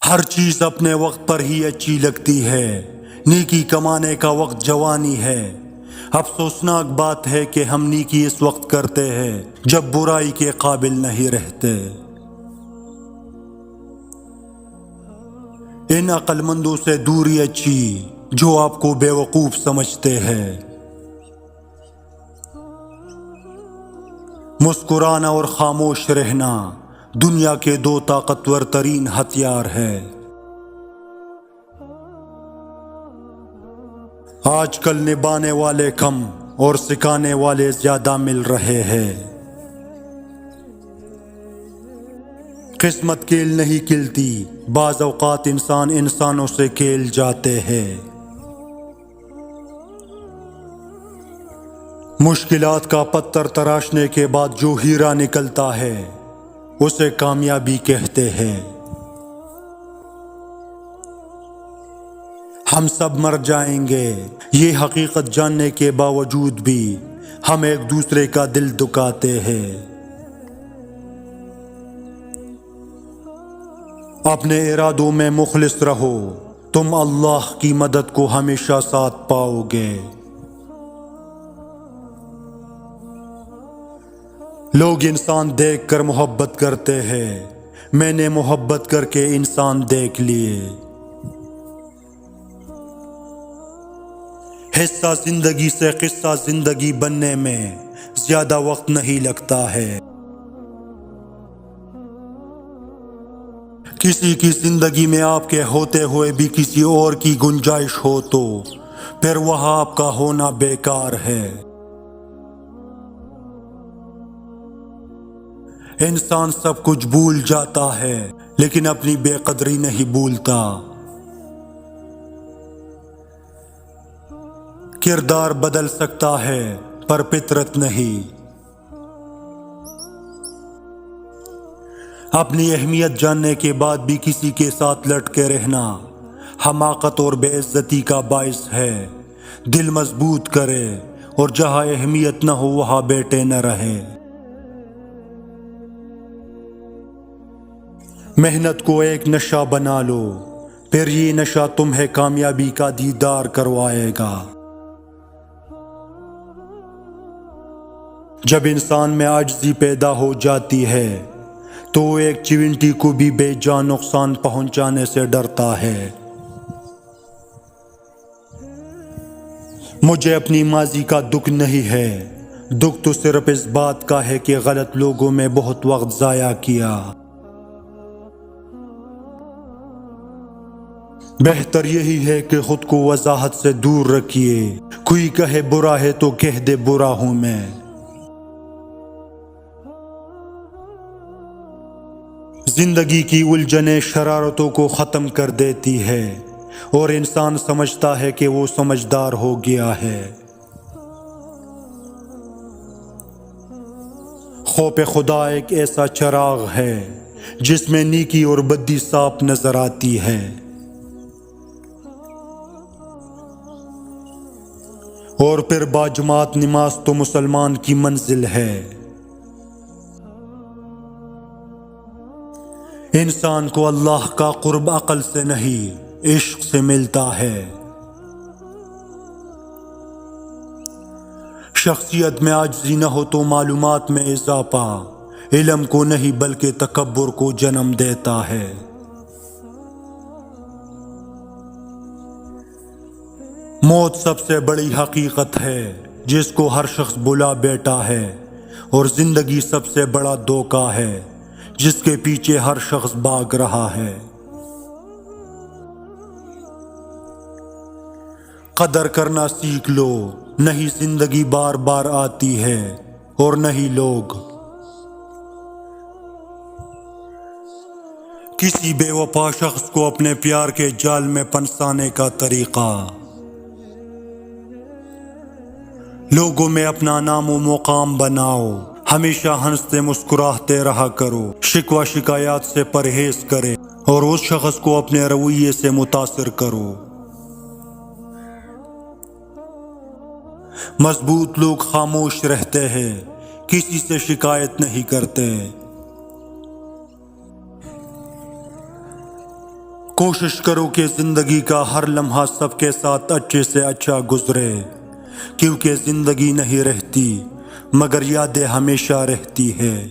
ہر چیز اپنے وقت پر ہی اچھی لگتی ہے، نیکی کمانے کا وقت جوانی ہے۔ افسوسناک بات ہے کہ ہم نیکی اس وقت کرتے ہیں جب برائی کے قابل نہیں رہتے۔ ان عقل مندوں سے دوری اچھی جو آپ کو بے وقوف سمجھتے ہیں۔ مسکرانا اور خاموش رہنا دنیا کے دو طاقتور ترین ہتھیار ہے۔ آج کل نبھانے والے کم اور سکھانے والے زیادہ مل رہے ہیں۔ قسمت کیل نہیں کھلتی، بعض اوقات انسان انسانوں سے کھیل جاتے ہیں۔ مشکلات کا پتھر تراشنے کے بعد جو ہیرا نکلتا ہے اسے کامیابی کہتے ہیں۔ ہم سب مر جائیں گے، یہ حقیقت جاننے کے باوجود بھی ہم ایک دوسرے کا دل دکھاتے ہیں۔ اپنے ارادوں میں مخلص رہو، تم اللہ کی مدد کو ہمیشہ ساتھ پاؤ گے۔ لوگ انسان دیکھ کر محبت کرتے ہیں، میں نے محبت کر کے انسان دیکھ لیے۔ حصہ زندگی سے قصہ زندگی بننے میں زیادہ وقت نہیں لگتا ہے۔ کسی کی زندگی میں آپ کے ہوتے ہوئے بھی کسی اور کی گنجائش ہو تو پھر وہاں آپ کا ہونا بیکار ہے۔ انسان سب کچھ بھول جاتا ہے لیکن اپنی بے قدری نہیں بھولتا۔ کردار بدل سکتا ہے پر فطرت نہیں۔ اپنی اہمیت جاننے کے بعد بھی کسی کے ساتھ لٹکے رہنا حماقت اور بے عزتی کا باعث ہے۔ دل مضبوط کرے اور جہاں اہمیت نہ ہو وہاں بیٹھے نہ رہے۔ محنت کو ایک نشہ بنا لو، پھر یہ نشہ تمہیں کامیابی کا دیدار کروائے گا۔ جب انسان میں عاجزی پیدا ہو جاتی ہے تو وہ ایک چیونٹی کو بھی بے جان نقصان پہنچانے سے ڈرتا ہے۔ مجھے اپنی ماضی کا دکھ نہیں ہے، دکھ تو صرف اس بات کا ہے کہ غلط لوگوں میں بہت وقت ضائع کیا۔ بہتر یہی ہے کہ خود کو وضاحت سے دور رکھیے، کوئی کہے برا ہے تو کہہ دے برا ہوں میں۔ زندگی کی الجھنیں شرارتوں کو ختم کر دیتی ہے اور انسان سمجھتا ہے کہ وہ سمجھدار ہو گیا ہے۔ خوف خدا ایک ایسا چراغ ہے جس میں نیکی اور بدی صاف نظر آتی ہے۔ اور پھر باجماعت نماز تو مسلمان کی منزل ہے۔ انسان کو اللہ کا قرب عقل سے نہیں عشق سے ملتا ہے۔ شخصیت میں عاجزی نہ ہو تو معلومات میں اضافہ علم کو نہیں بلکہ تکبر کو جنم دیتا ہے۔ موت سب سے بڑی حقیقت ہے جس کو ہر شخص بلا بیٹھا ہے، اور زندگی سب سے بڑا دھوکہ ہے جس کے پیچھے ہر شخص بھاگ رہا ہے۔ قدر کرنا سیکھ لو، نہیں زندگی بار بار آتی ہے اور نہیں لوگ۔ کسی بے وفا شخص کو اپنے پیار کے جال میں پھنسانے کا طریقہ۔ لوگوں میں اپنا نام و مقام بناؤ، ہمیشہ ہنستے مسکراتے رہا کرو، شکوہ شکایات سے پرہیز کرے اور اس شخص کو اپنے رویے سے متاثر کرو۔ مضبوط لوگ خاموش رہتے ہیں، کسی سے شکایت نہیں کرتے۔ کوشش کرو کہ زندگی کا ہر لمحہ سب کے ساتھ اچھے سے اچھا گزرے، کیونکہ زندگی نہیں رہتی مگر یادیں ہمیشہ رہتی ہے۔